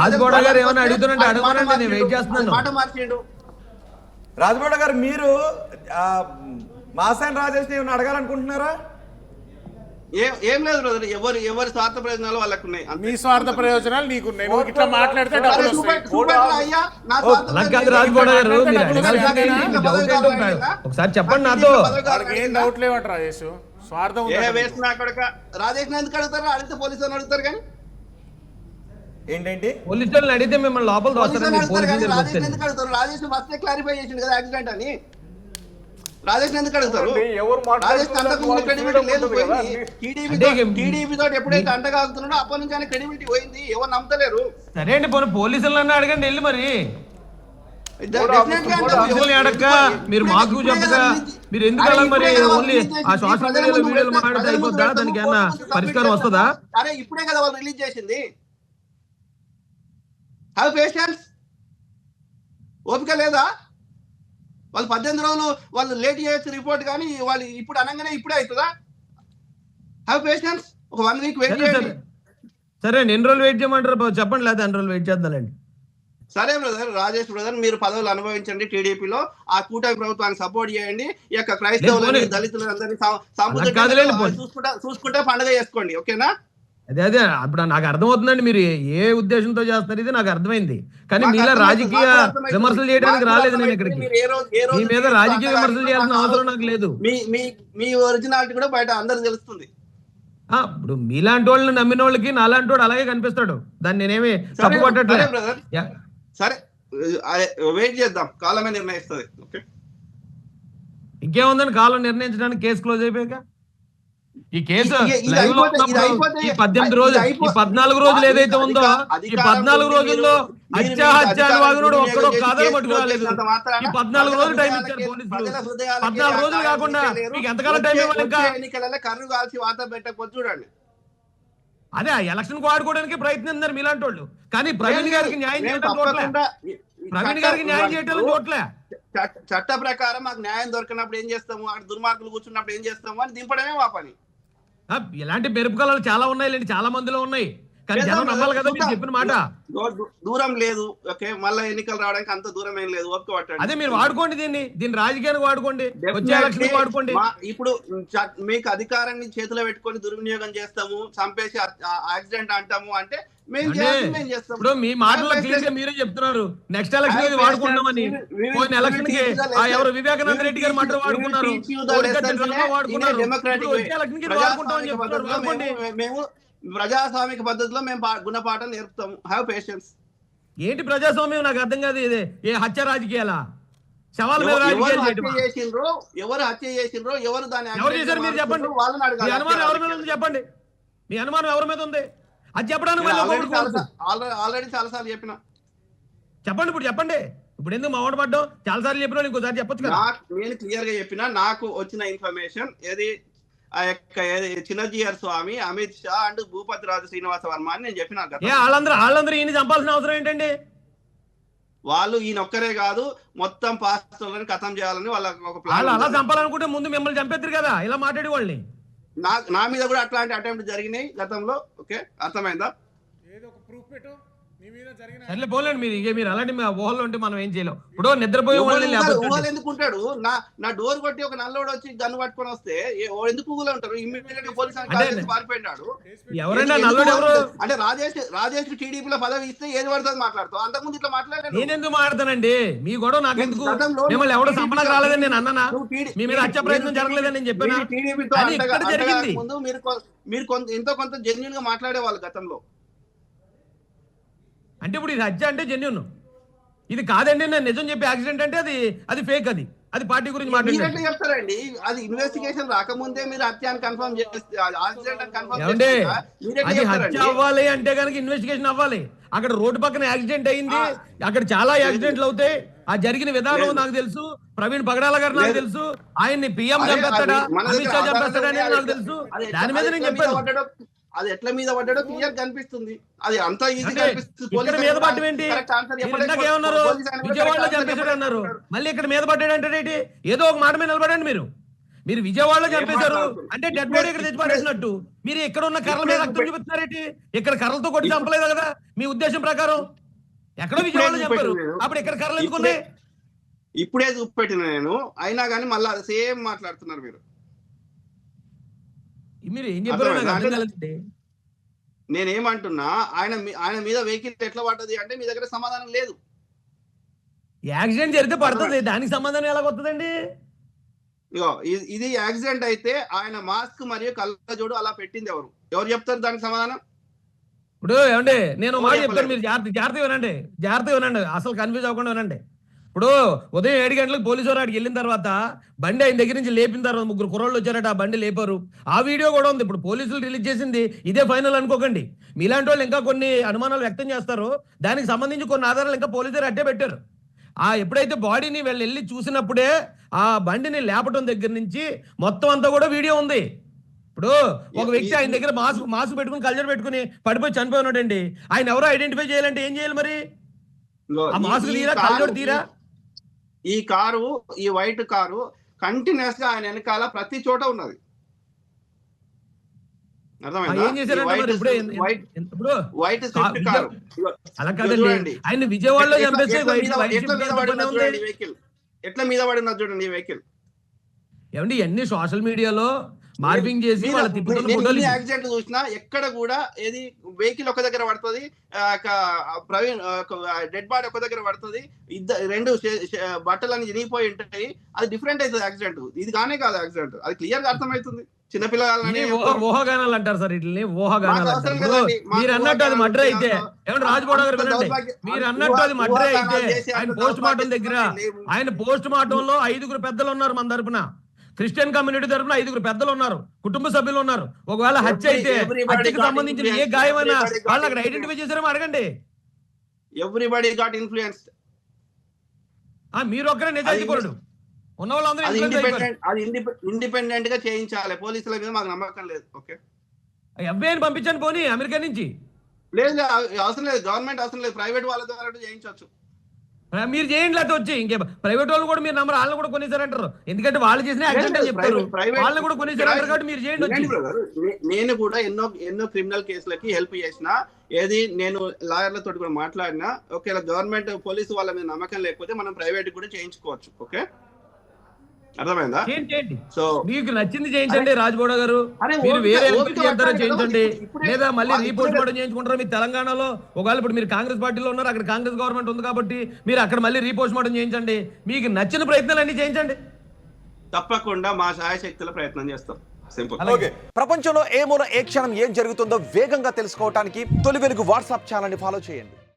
రాజ్గౌడ గారు ఏమైనా అడుగుతున్నట్టు అడగనండి, నేను వెయిట్ చేస్తున్నాను. రాజ్గౌడ గారు, మీరు మాసాని రాజేష్ ఏమైనా అడగాలనుకుంటున్నారా? ఏం లేదు బ్రదర్, ఎవరి స్వార్థ ప్రయోజనాలు వాళ్ళకు ఉన్నాయి. మీ స్వార్థ ప్రయోజనాలు నీకున్నాయి. నువ్వు ఇట్లా మాట్లాడితే డబ్బులు వస్తాయి. ఒకసారి చెప్పండి నాతో. ఏం డౌట్ లేవంట రాజేష్, స్వార్థం రాజేష్ ఎందుకు అడుగుతారు? అడిగితే పోలీసులు అడుగుతారు. కానీ ఏంటంటి పోలీసులను అడిగితే మిమ్మల్ని లోపల రాజేష్ ఎందుకు అడుగుతారు? రాజేష్ ఫస్ట్ క్లారిఫై చేసిండు కదా యాక్సిడెంట్ అని. రాజేష్ ఎందుకు అడుగుతారు? రాజేష్ అంతకుముందు క్రెడిబిలిటీ లేదు, పోయింది. టీడీపీ తోటి ఎప్పుడైతే అంటగాగుతున్నాడో అప్పటి నుంచి ఆయన క్రెడిబిలిటీ పోయింది, ఎవరు నమ్మతలేరు. సరే అండి, పోనీ పోలీసులను అడగండి వెళ్ళి. మరి అడక్క మీరు మాకు చెప్పక మీరు ఎందుకు అలా? మరి ఓన్లీ ఆ సోషల్ మీడియాలో వీడియోలు మాట్లాడితే అయిపోద్దా? దానికి ఏమన్నా పరిష్కారం వస్తుందా? అరే ఇప్పుడే కదా వాళ్ళు రిలీజ్ చేసింది. హ్యావ్ పేషెన్స్, ఓపిక లేదా? వాళ్ళు 18 రోజులు వాళ్ళు లేట్ చేయొచ్చు రిపోర్ట్, కానీ వాళ్ళు ఇప్పుడు అనగానే ఇప్పుడే అవుతుందా? హ్యావ్ పేషెన్స్, ఒక 1 వీక్ వెయిట్ చేయండి. సరే అండి, ఎన్ని రోజులు వెయిట్ చేయమంటారు చెప్పండి, లేదా అన్ని రోజులు వెయిట్ చేద్దాంలేండి. సరే బ్రదర్, రాజేష్ బ్రదర్, మీరు పదవులు అనుభవించండి టీడీపీలో, ఆ కూటమి ప్రభుత్వానికి సపోర్ట్ చేయండి. ఈ యొక్క క్రైస్తవులని దళితులందరినీ చూసుకుంటే పండుగ చేసుకోండి, ఓకేనా? అదే ఇప్పుడు నాకు అర్థమవుతుందండి మీరు ఏ ఉద్దేశంతో చేస్తున్నారు, ఇది నాకు అర్థమైంది. కానీ మీలా రాజకీయ విమర్శలు చేయడానికి రాలేదు నేను ఇక్కడికి. మీ మీద రాజకీయ విమర్శలు చేయాల్సిన అవసరం నాకు లేదు. మీ ఒరిజినాలిటీ కూడా బయట అందరికి తెలుస్తుంది. ఇప్పుడు మీలాంటి వాళ్ళని నమ్మిన వాళ్ళకి నాలాంటి వాడు అలాగే కనిపిస్తాడు. దాన్ని నేనేమి తప్పు పట్టట్లేదు. సరే వెయిట్ చేద్దాం, కాలమే నిర్ణయిస్తుంది. ఓకే, ఇంకేముందని కాలం నిర్ణయించడానికి కేసు క్లోజ్ అయిపోయాక ఈ కేసు లైవ్ లో ఈ 18 రోజులు, ఈ 14 రోజులు ఏదైతే ఉందో, ఈ 14 రోజుల్లో హత్యావాదుడు ఒక్కడో కాదని పట్టుకోలేదు. ఈ 14 రోజులు టైం ఇచ్చారు పోలీసులు. 14 రోజులు కాకుండా మీకు ఎంతకాలం టైం ఇవ్వాలి? ఇంకా ఎన్నికలలో కర్రు కాల్చి వాత పెట్టకపోతే చూడండి. అదే ఎలక్షన్ కు వాడుకోవడానికి ప్రయత్నిస్తున్నారు మీలాంటి వాళ్ళు. కానీ ప్రవీణ్ గారికి న్యాయం చేయడం చూడలే. ప్రవీణ్ గారికి న్యాయం చేయడం చూడలే. చట్ట ప్రకారం మాకు న్యాయం దొరికినప్పుడు ఏం చేస్తాము, అక్కడ దుర్మార్గులు కూర్చున్నప్పుడు ఏం చేస్తాము అని దింపడమే మా పని. ఇలాంటి మెరుపు కళలు చాలా ఉన్నాయి, చాలా మందిలో ఉన్నాయి. కానీ జనం నమ్మాలి కదా మీరు చెప్పిన మాట. దూరం లేదు, ఓకే, మళ్ళీ ఎన్నికలు రావడానికి అంత దూరం ఏం లేదు, ఓపిక పట్టండి. అదే మీరు వాడుకోండి, దీన్ని రాజకీయానికి వాడుకోండి, వచ్చే ఎలక్షన్ వాడుకోండి. ఇప్పుడు మీకు అధికారాన్ని చేతిలో పెట్టుకొని దుర్వినియోగం చేస్తాము, చంపేసి యాక్సిడెంట్ అంటాము అంటే మేము చేస్తాం. ఇప్పుడు మీ మాటల్లో క్లియర్ గా మీరే చెప్తున్నారు నెక్స్ట్ ఎలక్షన్ కి వాడుకుంటామని. పోయిన ఎలక్షన్ కి ఎవరు వివేకానంద రెడ్డి గారు మాట వాడుకున్నారు, మేము ప్రజాస్వామిక పద్ధతిలో మేము గుణపాఠం నేర్పుతాము. Have patience. ఏంటి ప్రజాస్వామ్యం నాకు అర్థం కాదు. ఇది ఏ హత్య రాజకీయాలా? శవాల మీద రాజకీయాలు చేసిండ్రో, ఎవరు హత్య చేసిండ్రో, ఎవరు దాన్ని ఎవరు చేశారు మీరు చెప్పండి. మీ అనుమానం ఎవరి మీద ఉంది చెప్పండి. మీ అనుమానం ఎవరి మీద ఉంది? అది చెప్పడానికి ఆల్రెడీ చాలా సార్లు చెప్పిన. చెప్పండి, ఇప్పుడు చెప్పండి. ఇప్పుడు ఎందుకు మావాడ పడ్డావు? చాలా సార్లు చెప్పినా ఇంకోసారి చెప్పొచ్చు కదా. నేను క్లియర్ గా చెప్పిన, నాకు వచ్చిన ఇన్ఫర్మేషన్ ఏది ఆ యొక్క చిన్నజీఆర్ స్వామి, అమిత్ షా అండ్ భూపతి రాజు శ్రీనివాస వర్మ అని నేను చెప్పిన. వాళ్ళందరూ ఈయన చంపాల్సిన అవసరం ఏంటండి? వాళ్ళు ఈయన ఒక్కరే కాదు, మొత్తం పాస్టర్లను ఖతం చేయాలని వాళ్ళకి ఒక ప్లాన్. అలా చంపాలనుకుంటే ముందు మిమ్మల్ని చంపేద్దరు కదా ఇలా మాట్లాడే వాళ్ళని. నా మీద కూడా అట్లాంటి అటెంప్ట్ జరిగినాయి గతంలో. ఓకే, అర్థమైందా? సర్లే పోలేండి మీరు అలాంటి ఊహల్లో ఉంటే మనం ఏం చేయలేం. ఇప్పుడు నిద్రపోయే వాళ్ళని ఊహలు ఎందుకుంటాడు? నా డోర్ కొట్టి ఒక నల్లోడు వచ్చి గన్ను పట్టుకొని వస్తే ఎందుకు ఊహలు ఉంటారు? ఇమ్మీడియట్ గా పోలీసు పారిపోయినాడు. ఎవరైనా నల్లోడు ఎవరు అంటే రాజేష్ టీడీపీలో పదవి ఇస్తే ఏది పడుతుంది మాట్లాడుతావు. అంతకుముందు ఇట్లా మాట్లాడాను. నేను ఎందుకు మాట్లాడతానండి? మీ గొడవ నాకు ఎందుకు? మిమ్మల్ని ఎవడో సంపడానికి రాలేదని నేను అన్నానా? మీ మీద హత్య ప్రయత్నం జరగలేదని నేను చెప్పాను. టీడీపీతో ముందు మీరు ఎంతో కొంత జెన్యూన్ గా మాట్లాడేవాళ్ళు గతంలో. అంటే ఇప్పుడు ఇది హత్య అంటే జెన్యూన్, ఇది కాదండి నేను నిజం చెప్పి యాక్సిడెంట్ అంటే అది ఫేక్, అది పార్టీ గురించి మాట్లాడండి. చెప్తారండి, అది ఇన్వెస్టిగేషన్ రాకముందే మీరు హత్య అని కన్ఫర్మ్ చేస్తే అది హత్య అవ్వాలి అంటే కనుక ఇన్వెస్టిగేషన్ అవ్వాలి. అక్కడ రోడ్డు పక్కన యాక్సిడెంట్ అయింది, అక్కడ చాలా యాక్సిడెంట్లు అవుతాయి. ఆ జరిగిన విధానం నాకు తెలుసు, ప్రవీణ్ పగడాల గారు నాకు తెలుసు, ఆయన్ని పిఎం చంపేస్తాడా అమిత్ షా చంపేస్తాడా అనేది నాకు తెలుసు. దాని మీద నేను చెప్పాను. అది ఎట్ల మీద పడ్డాడో క్లియర్ కనిపిస్తుంది. అది అంత ఈజీ కనిపిస్తుంది. మీద పడ్డం ఏంటి? ఏమన్నారు? విజయవాడలో చంపేశాడు అన్నారు, మళ్ళీ ఇక్కడ మీద పడ్డాడు అంటే ఏదో ఒక మాట మీద నిలబడండి మీరు. మీరు విజయవాడలో చంపేశారు మాట్లాడుతున్నారు? అంటే డెడ్ బాడీ ఇక్కడ తెచ్చి పడేసినట్టు. మీరు ఎక్కడ ఉన్న కర్రల మీద రక్తం చూపిస్తున్నారేంటి? ఇక్కడ కర్రలతో కొట్టి చంపలేదు కదా మీ ఉద్దేశం ప్రకారం. ఎక్కడో విజయవాడలో చంపారు, అప్పుడు ఇక్కడ కర్రలు ఎందుకున్నాయి? ఇప్పుడే చూపెట్టిన నేను, అయినా కానీ మళ్ళీ సేమ్ మాట్లాడుతున్నారు మీరు. మీరు ఏం చెప్పారు నాకు అర్థం కాలేదండి. నేనేమంటున్నా, ఆయన మీద వెహికల్ ఎట్లా పడ్డది అంటే మీ దగ్గర సమాధానం లేదు. యాక్సిడెంట్ జరిగితే పడుతుంది, దానికి సమాధానం ఎలా వస్తుందండి? ఇగో ఇది యాక్సిడెంట్ అయితే ఆయన మాస్క్ మరియు కళ్ళజోడు అలా పెట్టింది ఎవరు చెప్తారు దానికి సమాధానం? ఇప్పుడు ఏమండి నేను మాట చెప్తాను, మీరు జాగ్రత్తగా వినండి, అసలు కన్ఫ్యూజ్ అవ్వకుండా వినండి. ఇప్పుడు ఉదయం 7 గంటలకు పోలీసు వారు అక్కడికి వెళ్ళిన తర్వాత బండి ఆయన దగ్గర నుంచి లేపిన తర్వాత 3 కుర్రోళ్ళు వచ్చారట, ఆ బండి లేపారు. ఆ వీడియో కూడా ఉంది. ఇప్పుడు పోలీసులు రిలీజ్ చేసింది ఇదే ఫైనల్ అనుకోకండి. మీలాంటి వాళ్ళు ఇంకా కొన్ని అనుమానాలు వ్యక్తం చేస్తారు, దానికి సంబంధించి కొన్ని ఆధారాలు ఇంకా పోలీసులు అడ్డే పెట్టారు. ఎప్పుడైతే బాడీని వెళ్ళి చూసినప్పుడే ఆ బండిని లేపటం దగ్గర నుంచి మొత్తం అంతా కూడా వీడియో ఉంది. ఇప్పుడు ఒక వ్యక్తి ఆయన దగ్గర మాస్క్ పెట్టుకుని కల్చర్ పెట్టుకుని పడిపోయి చనిపోయి ఉన్నాడండి. ఆయన ఎవరో ఐడెంటిఫై చేయాలంటే ఏం చేయాలి మరి? ఆ మాస్క్ తీరా, కల్చర్ తీరా? ఈ కారు, ఈ వైట్ కారు కంటిన్యూస్ గా ఆయన వెనకాల ప్రతి చోట ఉన్నది. అలా కాదండి, ఆయన విజయవాడలో చంపేస్తే ఎట్లా మీద పడి ఉన్నది చూడండి ఈ వెహికల్. ఏమండి అన్ని సోషల్ మీడియాలో మార్పింగ్ చేసి వాళ్ళ తిప్పుతున్న ఫోటోలు. యాక్సిడెంట్ చూసినా ఎక్కడ కూడా ఏది వెహికల్ ఒక దగ్గర పడుతుంది, ప్రవీణ్ డెడ్ బాడీ ఒక దగ్గర పడుతుంది, రెండు బట్టలన్నీ చినిగిపోయి ఉంటాయి. అది డిఫరెంట్ అవుతుంది యాక్సిడెంట్. ఇది కానే కాదు యాక్సిడెంట్, అది క్లియర్ గా అర్థమవుతుంది. చిన్నపిల్లలని ఊహాగానాలు అంటారు సార్, ఇట్లని ఊహాగానాలు అంటారు. మీరు అన్నట్టు అది మర్డర్ అయితే ఏమంటే రాజగౌడ గారు వినండి, మీరు అన్నట్టు అది మర్డర్ అయితే ఆయన పోస్ట్ మార్టం దగ్గర, ఆయన పోస్ట్ మార్టం లో 5 పెద్దలు ఉన్నారు మన తరపున, క్రిస్టియన్ కమ్యూనిటీ తరఫున 5 పెద్దలు ఉన్నారు, కుటుంబ సభ్యులు ఉన్నారు. ఒకవేళ హత్య అయితే హత్యకు సంబంధించిన ఏ గాయమైనా వాళ్ళు అక్కడ ఐడెంటిఫై చేశారేమో అడగండి. Everybody got influenced. మీరు ఒక్కరే నిజాయితీపరుడు, ఉన్న వాళ్ళందరూ ఇండిపెండెంట్ గా చేయించాలి. పోలీసుల మీద మాకు నమ్మకం లేదు. ఓకే, FBI పంపించండి పోనీ అమెరికా నుంచి. లేదు అవసరం లేదు, గవర్నమెంట్ అవసరం లేదు, ప్రైవేట్ వాళ్ళ ద్వారా చేయించవచ్చు. మీరు చేయండి, లేకపోతే వచ్చి ఇంకే ప్రైవేట్ వాళ్ళు కూడా మీరు నంబర్ వాళ్ళని కూడా కొనేసారంటారు. ఎందుకంటే వాళ్ళు చేసిన యాక్సిడెంట్ అని చెప్తారు, వాళ్ళని కూడా కొనేసారంటారు. కాబట్టి మీరు చేయండి. నేను కూడా ఎన్నో క్రిమినల్ కేసులకి హెల్ప్ చేసిన, ఏది నేను లాయర్లతో కూడా మాట్లాడినా. ఒకవేళ గవర్నమెంట్ పోలీసు వాళ్ళ మీద నమ్మకం లేకపోతే మనం ప్రైవేట్ కూడా చేయించుకోవచ్చు. ఓకే, అర్థమైందా? సో మీకు నచ్చింది చేయించండి రాజగౌడ గారు. మీరు వేరే చేస్తారో చేయించండి, లేదా మళ్ళీ రీపోస్ట్ మార్టం చేయించుకుంటారో. మీరు తెలంగాణలో ఒకవేళ ఇప్పుడు మీరు కాంగ్రెస్ పార్టీలో ఉన్నారు, అక్కడ కాంగ్రెస్ గవర్నమెంట్ ఉంది కాబట్టి మీరు అక్కడ మళ్ళీ రీపోస్ట్ మార్టం చేయించండి. మీకు నచ్చిన ప్రయత్నాలు అన్ని చేయించండి. తప్పకుండా మా శాయశక్తుల ప్రయత్నం చేస్తాం. ప్రపంచంలో ఏ మూల ఏ క్షణం ఏం జరుగుతుందో వేగంగా తెలుసుకోవడానికి తొలి వెలుగు వాట్సాప్ ఛానల్ ని ఫాలో చేయండి.